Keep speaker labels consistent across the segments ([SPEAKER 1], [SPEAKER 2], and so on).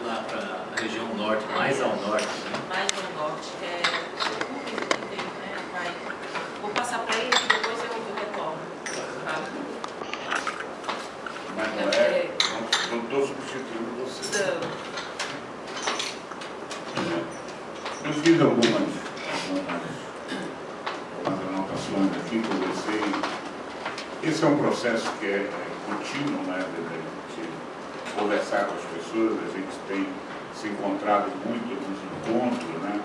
[SPEAKER 1] lá para a região norte, mais ao norte, né?
[SPEAKER 2] Mais ao norte. Vou passar para ele e depois eu retorno. Tá?
[SPEAKER 3] Mas não é, não estou substituindo você. Eu fiz algumas anotações aqui, conversei. Esse é um processo que é contínuo, né? De a gente conversar com as pessoas, a gente tem se encontrado muito nos encontros, né?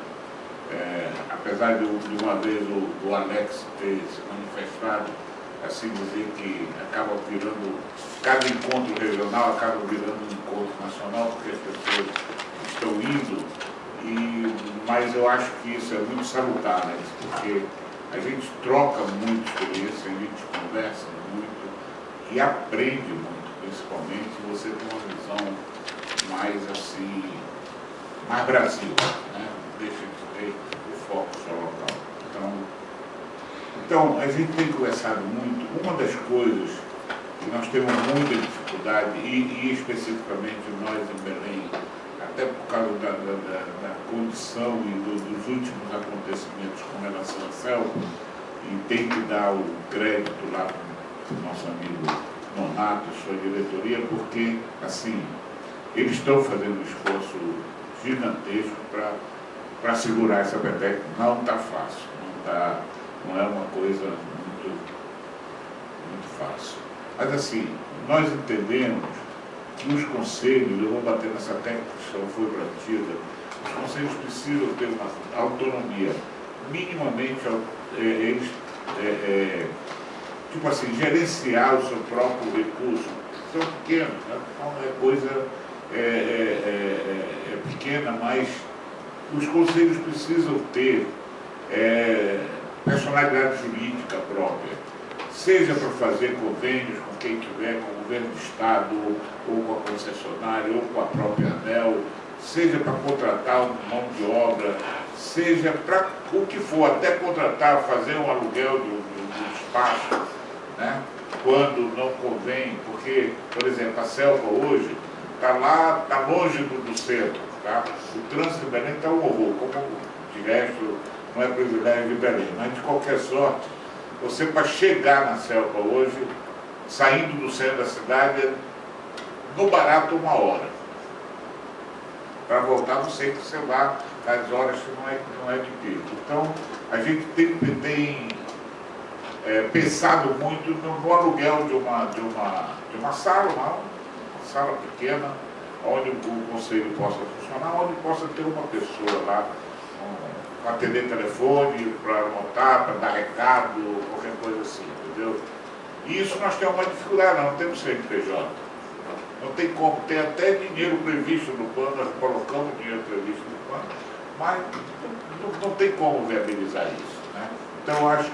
[SPEAKER 3] Apesar de uma vez o Alex ter se manifestado, assim dizer que acaba virando, cada encontro regional acaba virando um encontro nacional, porque as pessoas estão indo, mas eu acho que isso é muito salutar, né? Porque a gente troca muito experiência, a gente conversa muito e aprende muito, principalmente se você tem uma visão mais assim, mais Brasil, né? Deixa de ter o foco só local. Então, a gente tem conversado muito. Uma das coisas que nós temos muita dificuldade, e especificamente nós em Belém, até por causa da condição e dos últimos acontecimentos com relação à selva, e tem que dar o crédito lá para o nosso amigo Nonato e sua diretoria, porque, assim, eles estão fazendo um esforço gigantesco para segurar essa peteca. Não está fácil, não é uma coisa muito fácil. Mas, assim, nós entendemos que os conselhos, eu vou bater nessa técnica que só foi batida, os conselhos precisam ter uma autonomia, minimamente, eles, tipo assim, gerenciar o seu próprio recurso. São pequenos, né? Não é coisa pequena, mas os conselhos precisam ter personalidade jurídica própria, seja para fazer convênios com quem tiver, com o governo do Estado, ou com a concessionária, ou com a própria ANEEL, seja para contratar uma mão de obra, seja para o que for, até contratar, fazer um aluguel do espaço, né? Quando não convém, porque, por exemplo, a selva hoje está longe do centro, tá? O trânsito de Belém está um horror, como de resto não é privilégio de Belém, mas de qualquer sorte, você para chegar na selva hoje, saindo do centro da cidade, no barato 1 hora. Para voltar, não sei que você vá às horas que não é de pico. Então, a gente tem pensado muito no aluguel de uma sala, uma sala pequena, onde o conselho possa funcionar, onde possa ter uma pessoa lá, para atender telefone, para anotar, para dar recado, qualquer coisa assim, entendeu? E isso nós temos uma dificuldade, não temos CNPJ. Não tem como, tem até dinheiro previsto no plano, nós colocamos dinheiro previsto no plano, mas não tem como viabilizar isso, né? Então eu acho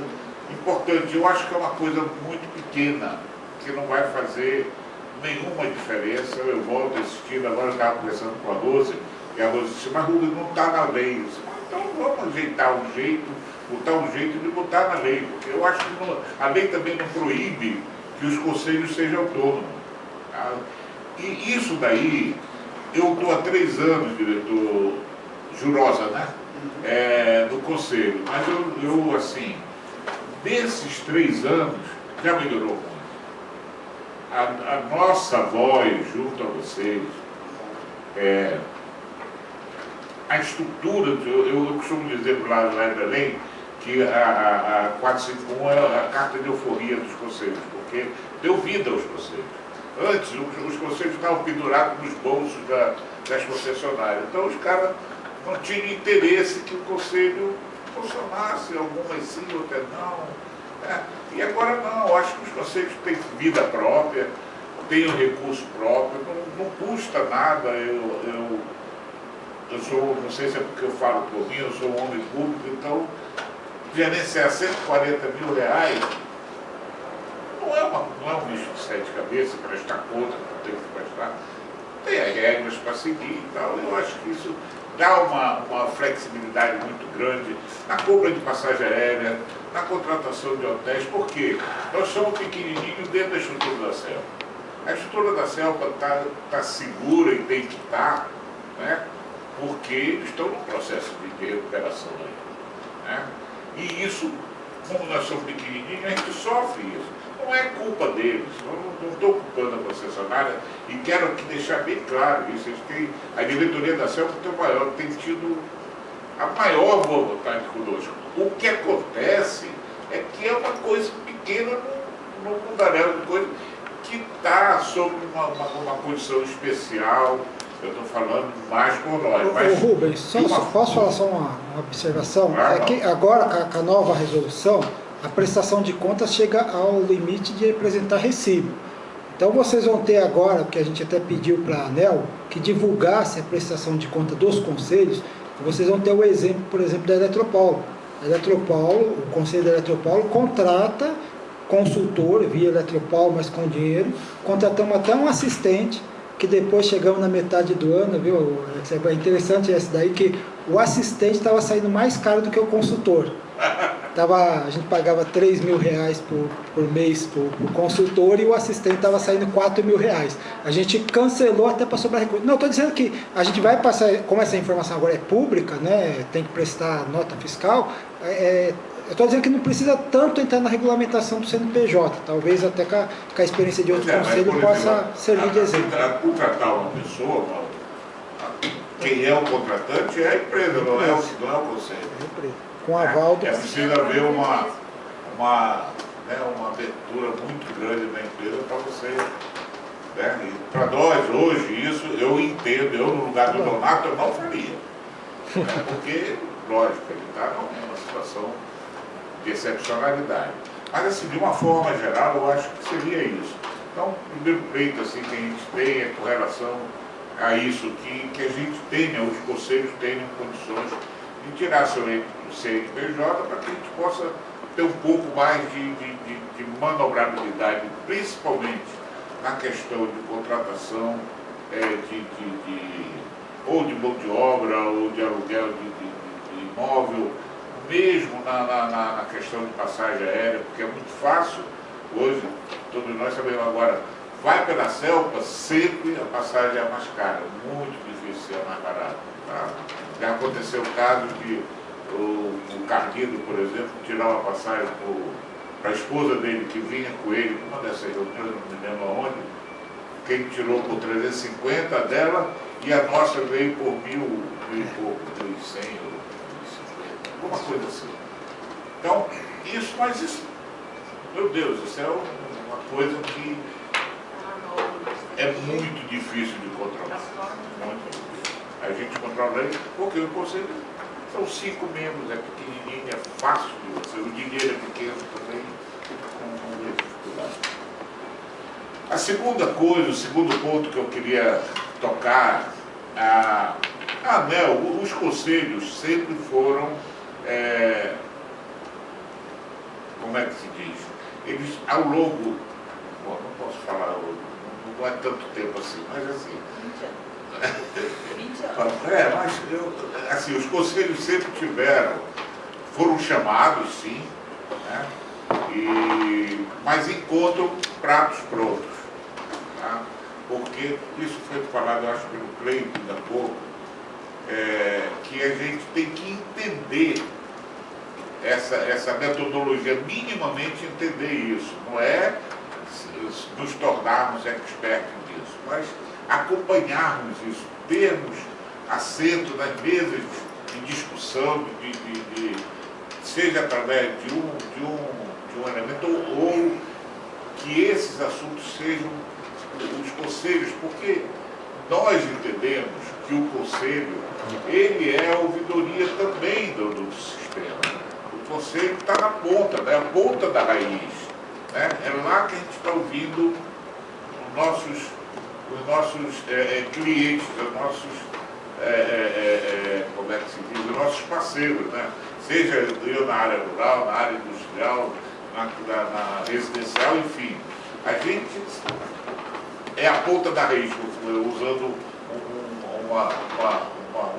[SPEAKER 3] importante, eu acho que é uma coisa muito pequena, que não vai fazer nenhuma diferença. Eu volto assistindo, agora eu estava conversando com a Rose, e a Rose disse, mas Rose, não está na lei. Então vamos ajeitar um jeito, botar um jeito de botar na lei, porque eu acho que a lei também não proíbe que os conselhos sejam autônomos. Tá? E isso daí, eu estou há 3 anos, diretor Jurosa, né? No conselho, mas eu assim, nesses 3 anos, já melhorou muito. A nossa voz junto a vocês, a estrutura, eu costumo dizer lá em Belém, que a 451 é a carta de euforia dos conselhos, porque deu vida aos conselhos. Antes, os conselhos estavam pendurados nos bolsos das concessionárias. Então, os caras não tinham interesse que o conselho funcionasse, algumas sim, outras não. Né? E agora não, eu acho que os conselhos têm vida própria, têm o recurso próprio, não custa nada. Eu sou, não sei se é porque eu falo por mim, eu sou um homem público, então gerenciar R$140 mil não é um bicho de 7 cabeças, prestar conta, não tem que prestar. Tem as regras para seguir e tal. Eu acho que isso dá uma flexibilidade muito grande na compra de passagem aérea, na contratação de hotéis, porque nós somos pequenininhos dentro da estrutura da selva. A estrutura da selva está segura e tem que estar, né? Porque eles estão num processo de recuperação aí, né? E isso, como nós somos pequenininhos, a gente sofre isso. Não é culpa deles, eu não estou culpando a concessionária e quero aqui deixar bem claro isso. Eles têm, a diretoria da Celpa tem tido a maior boa vontade conosco. O que acontece é que é uma coisa pequena no mundaréu de coisa que está sob uma condição especial. Eu estou falando mais por nós. Mas
[SPEAKER 4] Rubens, posso falar só uma observação?
[SPEAKER 3] Claro.
[SPEAKER 4] É que agora, com a nova resolução, a prestação de contas chega ao limite de apresentar recibo. Então vocês vão ter agora, que a gente até pediu para a ANEEL, que divulgasse a prestação de conta dos conselhos. Vocês vão ter o exemplo, por exemplo, da Eletropaulo. A Eletropaulo, o Conselho da Eletropaulo contrata consultor via Eletropaulo, mas com dinheiro. Contratamos até um assistente, que depois chegamos na metade do ano, viu? É interessante essa daí, que o assistente estava saindo mais caro do que o consultor. A gente pagava R$3.000 por mês por consultor e o assistente estava saindo R$4.000. A gente cancelou até para sobrar recurso. Não, estou dizendo que a gente vai passar, como essa informação agora é pública, né, tem que prestar nota fiscal, eu estou dizendo que não precisa tanto entrar na regulamentação do CNPJ, talvez até com a experiência de outros conselhos possa servir de exemplo.
[SPEAKER 3] Contratar uma pessoa, quem é o contratante é a empresa, não é o conselho.
[SPEAKER 4] É a empresa. Com aval do...
[SPEAKER 3] É preciso haver uma abertura muito grande na empresa para você. Né? Para nós, hoje, isso eu entendo, eu no lugar do Donato eu não faria. Porque, lógico, ele está numa situação de excepcionalidade. Mas, assim, de uma forma geral, eu acho que seria isso. Então, o primeiro pleito assim, que a gente tem é com relação a isso, que a gente tenha, os conselhos tenham condições de tirar seu CNPJ para que a gente possa ter um pouco mais de manobrabilidade, principalmente na questão de contratação ou de mão de obra, ou de aluguel de imóvel, mesmo na questão de passagem aérea, porque é muito fácil, hoje, todos nós sabemos agora, vai pela Celpa, sempre a passagem é mais cara, muito difícil ser mais barato. Tá? Já aconteceu o caso de o Cardido, por exemplo, tirar uma passagem para a esposa dele, que vinha com ele, uma dessas reuniões, não me lembro aonde, que ele tirou por 350 dela, e a nossa veio por 1.000 e pouco, 1.100 ou 1.050, alguma coisa assim. Então, meu Deus, isso é uma coisa que é muito difícil de controlar. Muito difícil. A gente controla isso porque o conselho são 5 membros, é pequenininho, é fácil de você. O dinheiro é pequeno também, com dificuldade. A segunda coisa, o segundo ponto que eu queria tocar, a ANEEL, os conselhos sempre foram, como é que se diz? Eles, ao longo, bom, não posso falar, não é tanto tempo assim, mas assim.
[SPEAKER 2] 20 anos.
[SPEAKER 3] Mas assim, os conselhos sempre foram chamados, sim, né? Mas encontram pratos prontos. Tá? Porque isso foi falado, eu acho, pelo Cleiton da pouco, que a gente tem que entender essa metodologia, minimamente entender isso. Não é nos tornarmos expertos nisso, mas acompanharmos isso, termos assento nas mesas de discussão, seja através de um elemento, ou que esses assuntos sejam os conselhos, porque nós entendemos que o conselho, ele é a ouvidoria também do sistema. O conselho está na ponta, né? A ponta da raiz. Né? É lá que a gente está ouvindo os nossos clientes, os nossos, como é que se diz, os nossos parceiros, né? Seja eu na área rural, na área industrial, na residencial, enfim. A gente é a ponta da raiz, usando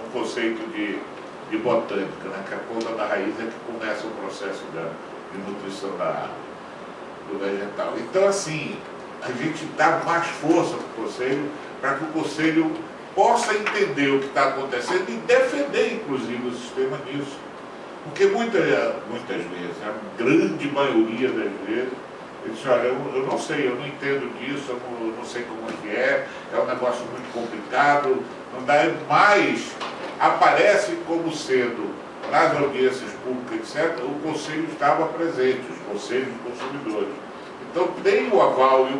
[SPEAKER 3] um conceito de botânica, né? Que a ponta da raiz é que começa o processo de nutrição do vegetal. Então, assim, a gente dá mais força para o conselho, para que o conselho possa entender o que está acontecendo e defender, inclusive, o sistema disso. Porque muitas vezes, a grande maioria das vezes, ele diz, olha, eu não sei, eu não entendo disso, eu não sei como é um negócio muito complicado, não dá mais, aparece como sendo, nas audiências públicas, etc., o Conselho estava presente, os Conselhos de Consumidores. Então tem o aval e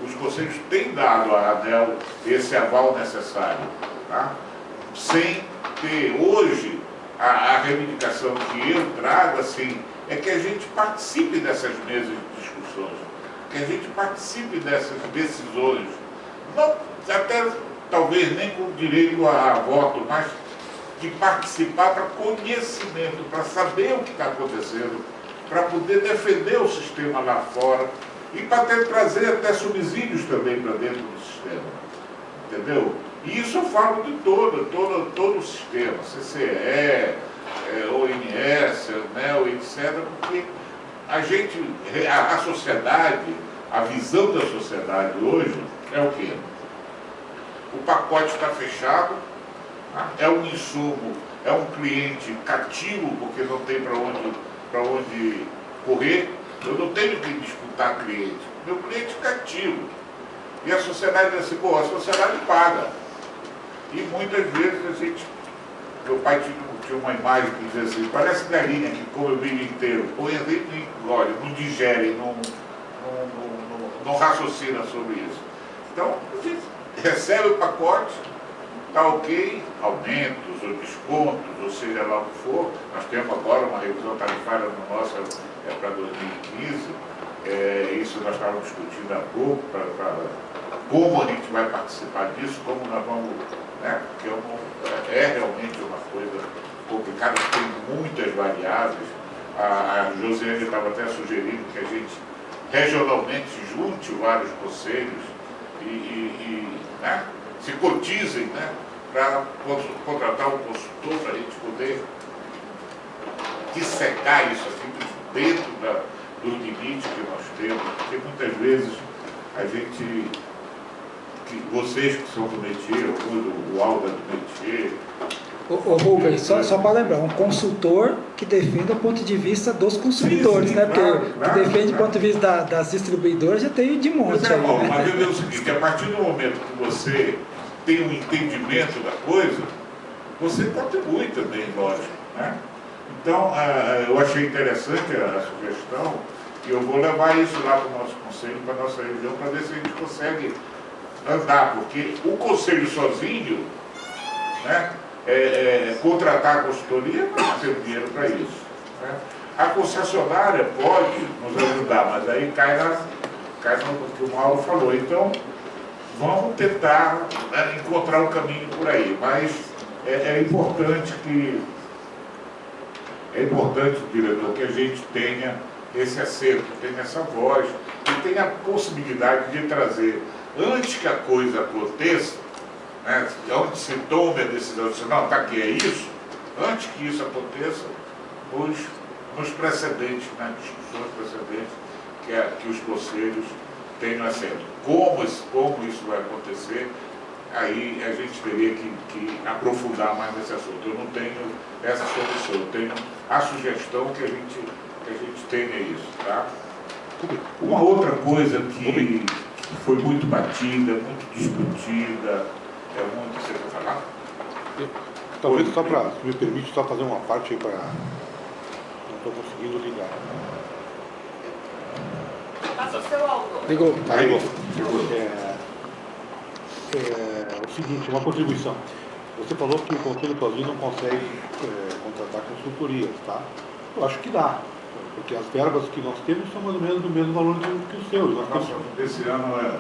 [SPEAKER 3] os Conselhos têm dado à ANEEL esse aval necessário, tá? Sem ter, hoje, a reivindicação que eu trago, assim, é que a gente participe dessas mesas de discussões, que a gente participe dessas decisões, não, até talvez nem com direito a voto, mas de participar para conhecimento, para saber o que está acontecendo, para poder defender o sistema lá fora e para trazer até subsídios também para dentro do sistema, entendeu? E isso eu falo de todo o sistema, CCE, ONS, ANEEL, etc., porque a sociedade, a visão da sociedade hoje é o quê? O pacote está fechado, é um insumo, é um cliente cativo, porque não tem para onde correr. Eu não tenho que disputar cliente, meu cliente cativo. E a sociedade diz assim, pô, a sociedade paga. E muitas vezes meu pai tinha uma imagem que dizia assim, parece galinha que come o milho inteiro, põe dentro e engole, não digere, não raciocina sobre isso. Então, a gente recebe o pacote, está ok, aumentos ou descontos, ou seja lá o que for. Nós temos agora uma revisão tarifária no nosso para 2015, isso nós estávamos discutindo há pouco, como a gente vai participar disso, como nós vamos, né, porque é realmente uma coisa complicada, tem muitas variáveis. A Josiane estava até sugerindo que a gente regionalmente junte vários conselhos né, se cotizem, né, para contratar um consultor para a gente poder dissecar isso assim, dentro do limite que nós temos, porque muitas vezes a gente, vocês que são do métier, o Alda do métier...
[SPEAKER 4] Ô Rubens, só para lembrar, um consultor que defenda o ponto de vista dos consumidores, sim, né?
[SPEAKER 3] Claro,
[SPEAKER 4] porque que defende o ponto de vista das distribuidoras já tem de monte aí,
[SPEAKER 3] bom,
[SPEAKER 4] né?
[SPEAKER 3] mas eu digo o seguinte, a partir do momento que você tem um entendimento da coisa, você contribui também, lógico, né? Então, eu achei interessante a sugestão e eu vou levar isso lá para o nosso conselho, para a nossa região, para ver se a gente consegue andar, porque o conselho sozinho, né, contratar a consultoria, não tem dinheiro para isso, né? A concessionária pode nos ajudar, mas aí cai no que o Mauro falou. Então, vamos tentar, né, encontrar um caminho por aí, mas é importante, diretor, que a gente tenha esse acerto, tenha essa voz, e tenha a possibilidade de trazer, antes que a coisa aconteça, né, onde se tome a decisão, se não, tá aqui, é isso, antes que isso aconteça, nos precedentes, né, discussões precedentes, que os conselhos tenham acerto. Como isso vai acontecer, aí a gente teria que aprofundar mais nesse assunto. Eu não tenho essa solução, eu tenho a sugestão que a gente tenha isso, tá? Uma outra coisa que foi muito batida, muito discutida, você quer falar?
[SPEAKER 5] Talvez só para, se me permite, só fazer uma parte aí para... Não estou conseguindo ligar.
[SPEAKER 2] Passa o seu autor.
[SPEAKER 4] Ligou.
[SPEAKER 5] Ligou. É o seguinte, uma contribuição. Você falou que o Conselho sozinho não consegue contratar consultorias, tá? Eu acho que dá, porque as verbas que nós temos são mais ou menos do mesmo valor que os seus.
[SPEAKER 3] Esse ano,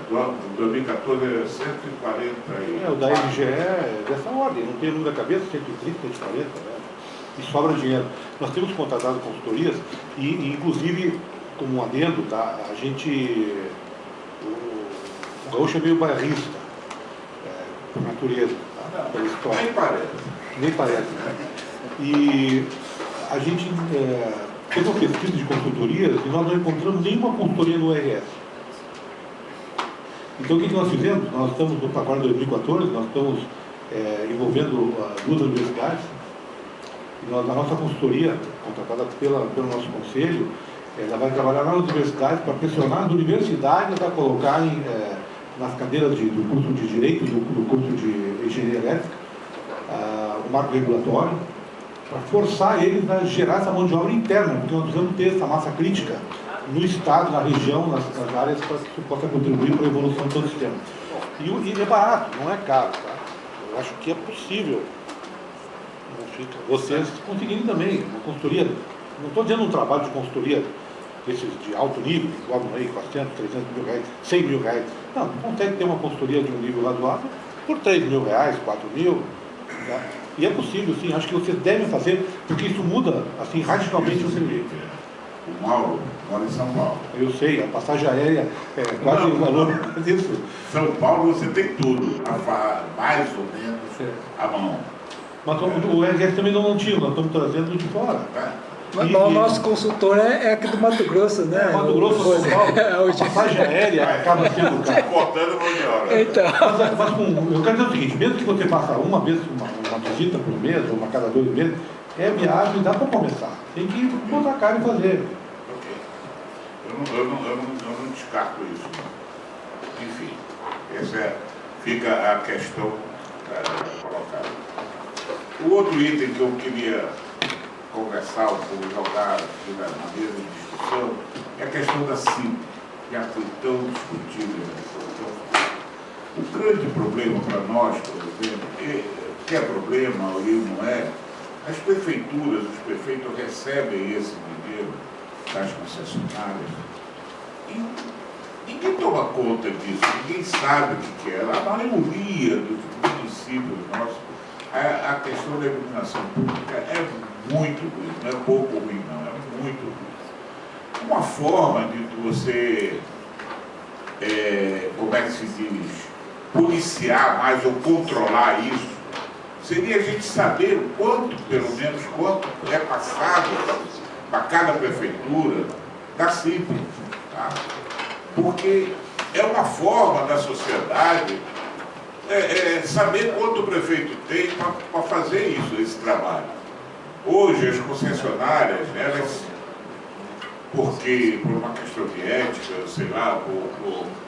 [SPEAKER 3] 2014, é 140 aí.
[SPEAKER 5] O da MGE é dessa ordem, não tem número da cabeça, 130, 140, né? E sobra dinheiro. Nós temos contratado consultorias e inclusive, como um adendo, tá? A gente... O gaúcho é meio bairrista, por natureza, tá? Pela história. Nem parece, né? E a gente fez uma pesquisa de consultorias e nós não encontramos nenhuma consultoria no RS. Então, o que nós fizemos? Nós estamos, agora em 2014, nós estamos envolvendo duas universidades. E a nossa consultoria, contratada pelo nosso conselho, ela vai trabalhar nas universidades para pressionar as universidades a colocarem nas cadeiras do curso de Direito, do curso de Engenharia Elétrica, o marco regulatório, para forçar eles a gerar essa mão de obra interna, porque nós precisamos ter essa massa crítica no Estado, na região, nas áreas, para que isso possa contribuir para a evolução do sistema. E é barato, não é caro, tá? Eu acho que é possível. Vocês conseguirem também uma consultoria, não estou dizendo um trabalho de consultoria desses de alto nível, que cobram aí 400, 300 mil reais, 100 mil reais. Não, consegue ter uma consultoria de um nível razoável por 3 mil reais, 4 mil. Tá? E é possível, sim, acho que vocês devem fazer, porque isso muda assim, radicalmente o serviço.
[SPEAKER 3] O Mauro mora em São Paulo.
[SPEAKER 5] Eu sei, a passagem aérea é quase o valor disso.
[SPEAKER 3] São Paulo você tem tudo, mais ou menos à mão.
[SPEAKER 5] Mas o RS também não tinha, nós estamos trazendo de fora.
[SPEAKER 4] Mas o nosso consultor é aqui do Mato Grosso, né?
[SPEAKER 5] Mato Grosso, São Paulo, a passagem aérea acaba sendo cara.
[SPEAKER 3] Cortando mão de obra.
[SPEAKER 4] Então.
[SPEAKER 5] Mas eu quero dizer o seguinte, mesmo que você faça uma vez, uma visita por mês, ou uma cada 2 meses, é viagem, dá para começar. Tem que botar a cara e fazer.
[SPEAKER 3] Eu não descarto isso. Enfim, essa fica a questão colocada. O outro item que eu queria conversar um pouco, jogar aqui na mesa de discussão, é a questão da CIP, que foi tão discutida. O grande problema para nós, por exemplo, que é problema ou não é, as prefeituras, os prefeitos recebem esse dinheiro das concessionárias e ninguém toma conta disso, ninguém sabe o que é. A maioria dos municípios nossos, a questão da iluminação pública é muito ruim, não é pouco ruim não, é muito ruim. Uma forma de você, como é que se diz, policiar mais ou controlar isso, seria a gente saber o quanto, pelo menos, quanto é passado para cada prefeitura da CIP, tá? Porque é uma forma da sociedade saber quanto o prefeito tem para fazer isso, esse trabalho. Hoje as concessionárias, elas, porque por uma questão de ética, sei lá,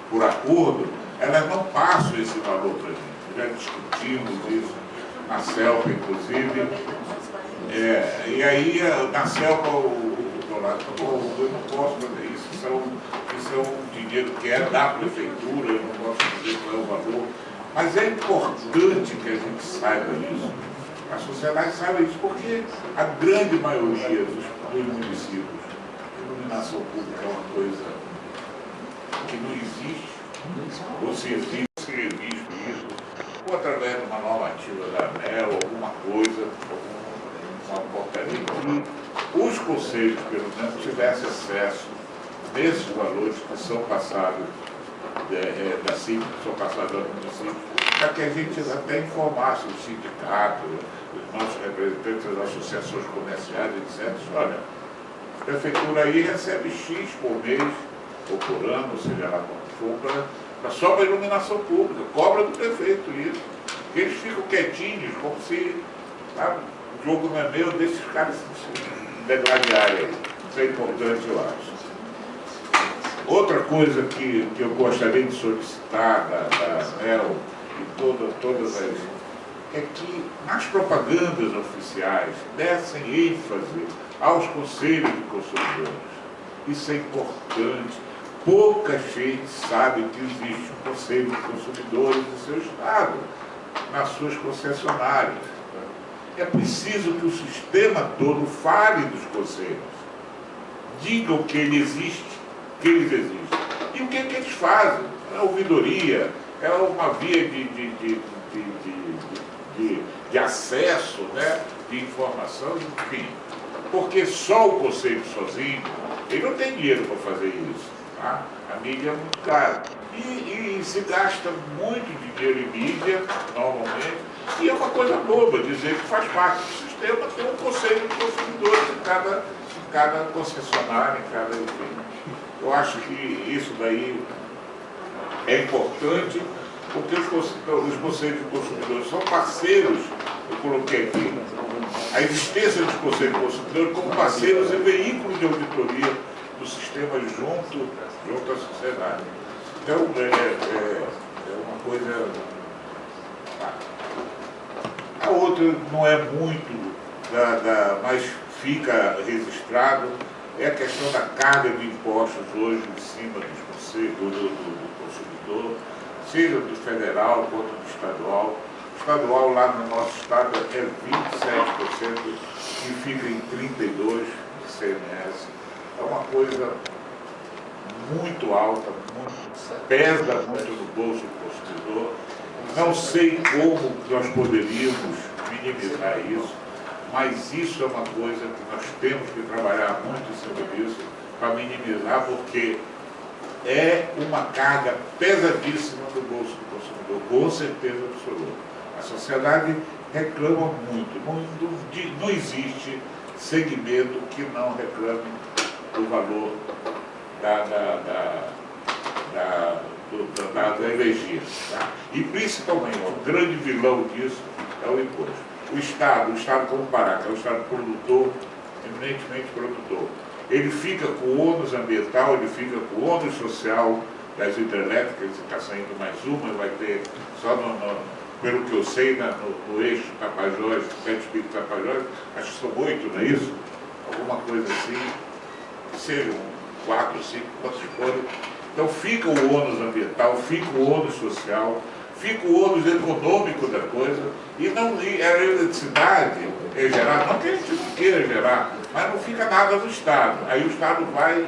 [SPEAKER 3] por acordo, elas não passam esse valor para a gente. Já discutimos isso na CELPA, inclusive. E aí, na CELPA, eu não posso fazer isso. Isso é um dinheiro que é da prefeitura, eu não posso dizer qual é o valor. Mas é importante que a gente saiba isso. A sociedade saiba isso, porque a grande maioria dos municípios, a iluminação pública é uma coisa que não existe. Ou se existe, isso, ou através de uma normativa da ANEEL, alguma coisa, uma portaria, que os conselhos, pelo menos, tivessem acesso nesses valores que são passados da CIP, que são passados aos municípios, para que a gente até informasse o sindicato, os nossos representantes das associações comerciais, etc. Olha, a prefeitura aí recebe X por mês, ou por ano, seja lá quanto for, só para iluminação pública, cobra do prefeito isso. Eles ficam quietinhos, como se o jogo não é meu, deixa os caras se degladiarem. Isso é importante, eu acho. Outra coisa que eu gostaria de solicitar da ANEEL e todas as... é que nas propagandas oficiais dessem ênfase aos conselhos de consumidores. Isso é importante. Pouca gente sabe que existe um conselho de consumidores no seu estado, nas suas concessionárias. É preciso que o sistema todo fale dos conselhos, digam que ele existe, que eles existem. E o que eles fazem? É ouvidoria, é uma via de acesso, né, de informação, enfim. Porque só o conselho sozinho, ele não tem dinheiro para fazer isso. Tá? A mídia é muito cara. E se gasta muito dinheiro em mídia, normalmente, e é uma coisa boba dizer que faz parte do sistema ter um conselho de consumidores em cada concessionária, em cada... Enfim. Eu acho que isso daí é importante porque os conselhos de consumidores são parceiros, eu coloquei aqui, a existência dos conselhos de consumidores como parceiros e veículos de auditoria do sistema junto à sociedade. Então, é uma coisa... A outra não é muito, mas fica registrado, é a questão da carga de impostos hoje em cima do consumidor, seja do federal quanto do estadual. O estadual lá no nosso estado é 27% e fica em 32% de CMS. É uma coisa muito alta, pesa muito no bolso do consumidor. Não sei como nós poderíamos minimizar isso, mas isso é uma coisa que nós temos que trabalhar muito em cima disso para minimizar, porque é uma carga pesadíssima no bolso do consumidor, com certeza absoluta. A sociedade reclama muito, não existe segmento que não reclame do valor da energia. Tá? E principalmente, o grande vilão disso é o imposto. O Estado como Pará, que é o Estado produtor, eminentemente produtor, ele fica com o ônus ambiental, ele fica com o ônus social das hidrelétricas, está saindo mais uma, vai ter só pelo que eu sei, no eixo Tapajós, Sete Espíritos Tapajós, acho que são 8, não é isso? Alguma coisa assim, sejam 4, 5, quantos forem. Então fica o ônus ambiental, fica o ônus social, fica o ônus econômico da coisa, e a eletricidade é gerada, não que a gente não queira gerar, mas não fica nada no Estado. Aí o Estado vai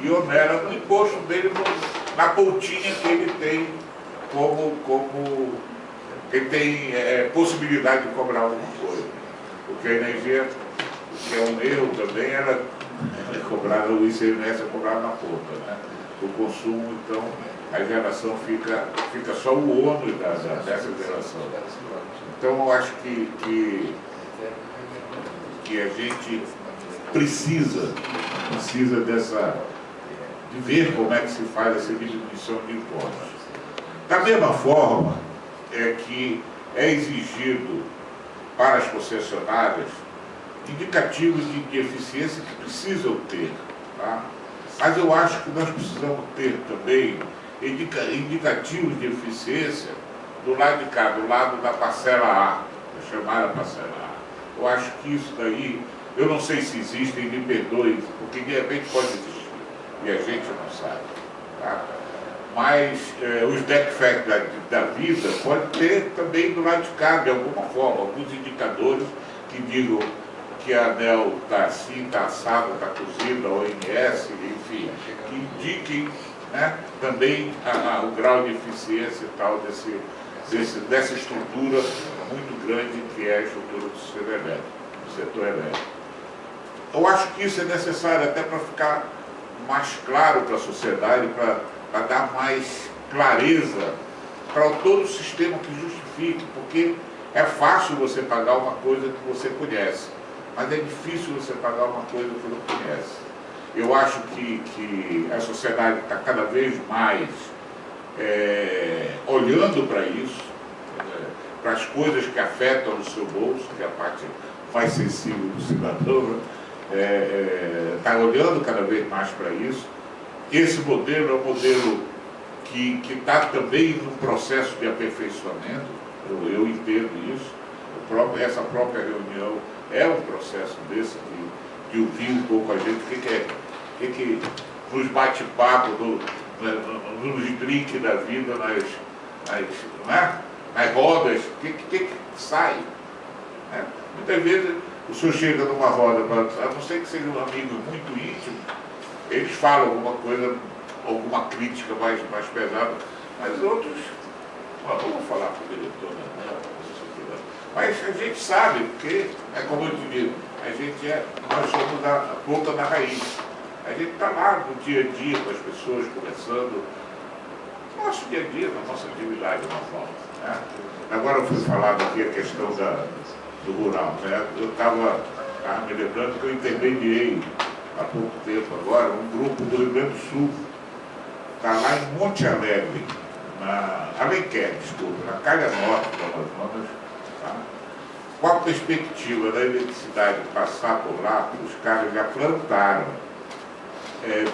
[SPEAKER 3] e onera no imposto dele, na pontinha que ele tem ele tem possibilidade de cobrar alguma coisa. Porque a energia, que é um erro também, ela é cobrada, o ICMS é cobrado na ponta, né? O consumo, então, a geração fica só o ônus dessa geração. Então, eu acho que a gente precisa de ver como é que se faz essa diminuição de impostos. Da mesma forma, é que é exigido para as concessionárias indicativos de eficiência que precisam ter, tá? Mas eu acho que nós precisamos ter também indicativos de eficiência do lado de cá, do lado da parcela A, da chamada parcela A. Eu acho que isso daí, eu não sei se existem, me perdoem, porque de repente pode existir, e a gente não sabe, tá? Mas os back facts da vida pode ter também do lado de cá, de alguma forma, alguns indicadores que digam que a ANEEL está assim, está assada, está cozida, a OMS, enfim, que indiquem, né, também o grau de eficiência e tal dessa estrutura muito grande que é a estrutura do setor elétrico. Eu acho que isso é necessário até para ficar mais claro para a sociedade, para dar mais clareza para todo o sistema que justifique, porque é fácil você pagar uma coisa que você conhece, mas é difícil você pagar uma coisa que não conhece. Eu acho que a sociedade está cada vez mais olhando para isso, para as coisas que afetam o seu bolso, que é a parte mais sensível do cidadão, está olhando cada vez mais para isso. Esse modelo é um modelo que está também num processo de aperfeiçoamento, eu entendo isso. Essa própria reunião é um processo desse, de ouvir um pouco a gente, o que nos bate-papo, nos drinks da vida, nas rodas, o que sai. Né? Muitas vezes o senhor chega numa roda, a não ser que seja um amigo muito íntimo, eles falam alguma coisa, alguma crítica mais pesada, mas outros, vamos falar com o diretor, né? Mas a gente sabe, porque, como eu te digo, nós somos a ponta da raiz. A gente está lá no dia a dia com as pessoas, conversando, no nosso dia a dia, na nossa atividade, de uma forma. Né? Agora foi falado aqui a questão do rural. Né? Eu estava me lembrando que eu intermediei há pouco tempo agora um grupo do Rio Grande do Sul está lá em Monte Alegre, na Alenquer, desculpa, na Calha Norte do Amazonas, tá? Com a perspectiva da eletricidade passar por lá, os caras já plantaram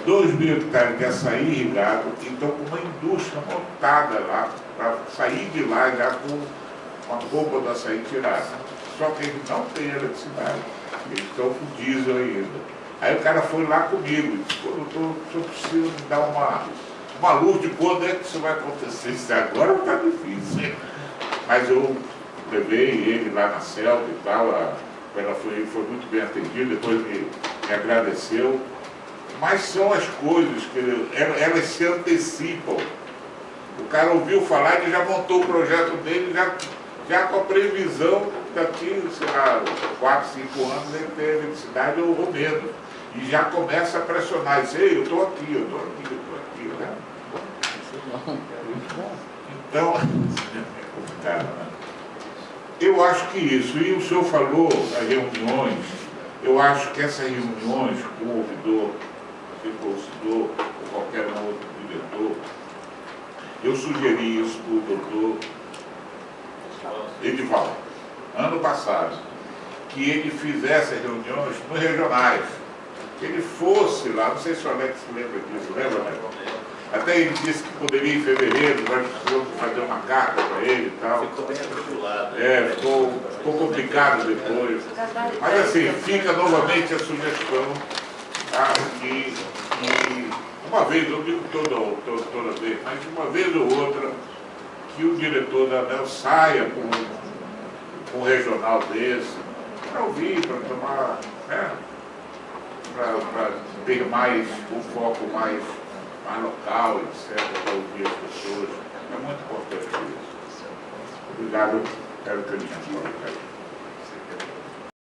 [SPEAKER 3] 2 mil hectares de açaí irrigado e estão com uma indústria montada lá para sair de lá já com uma polpa do açaí tirada. Só que eles não têm eletricidade, eles estão com diesel ainda. Aí o cara foi lá comigo e disse: pô, doutor, eu preciso me dar uma luz de quando é que isso vai acontecer. Se agora está difícil. Mas eu levei ele lá na selva e tal, ela foi muito bem atendida, depois me agradeceu. Mas são as coisas que elas se antecipam. O cara ouviu falar, ele já montou o projeto dele, já com a previsão daqui, sei lá, 4, 5 anos ele tem eletricidade ou menos. E já começa a pressionar, diz: ei, eu estou aqui, eu estou aqui, eu estou aqui. Né? Então, é complicado, né? Eu acho que isso, e o senhor falou das reuniões, eu acho que essas reuniões com o ouvidor, o consultor, ou qualquer outro diretor, eu sugeri isso para o doutor Edivaldo, ano passado, que ele fizesse as reuniões nos regionais, que ele fosse lá, não sei se o Alex se lembra disso, lembra, né? Até ele disse que poderia em fevereiro, nós precisamos fazer uma carta para ele e tal.
[SPEAKER 1] Ficou bem articulado.
[SPEAKER 3] Ficou complicado depois. Mas assim, fica novamente a sugestão, tá? Que uma vez, eu digo toda vez, mas uma vez ou outra, que o diretor da ANEEL saia com um regional desse, para ouvir, para tomar, né? Para ter mais um foco mais local, etc., para ouvir as pessoas. É muito importante isso. Obrigado, era o que eu tinha falado.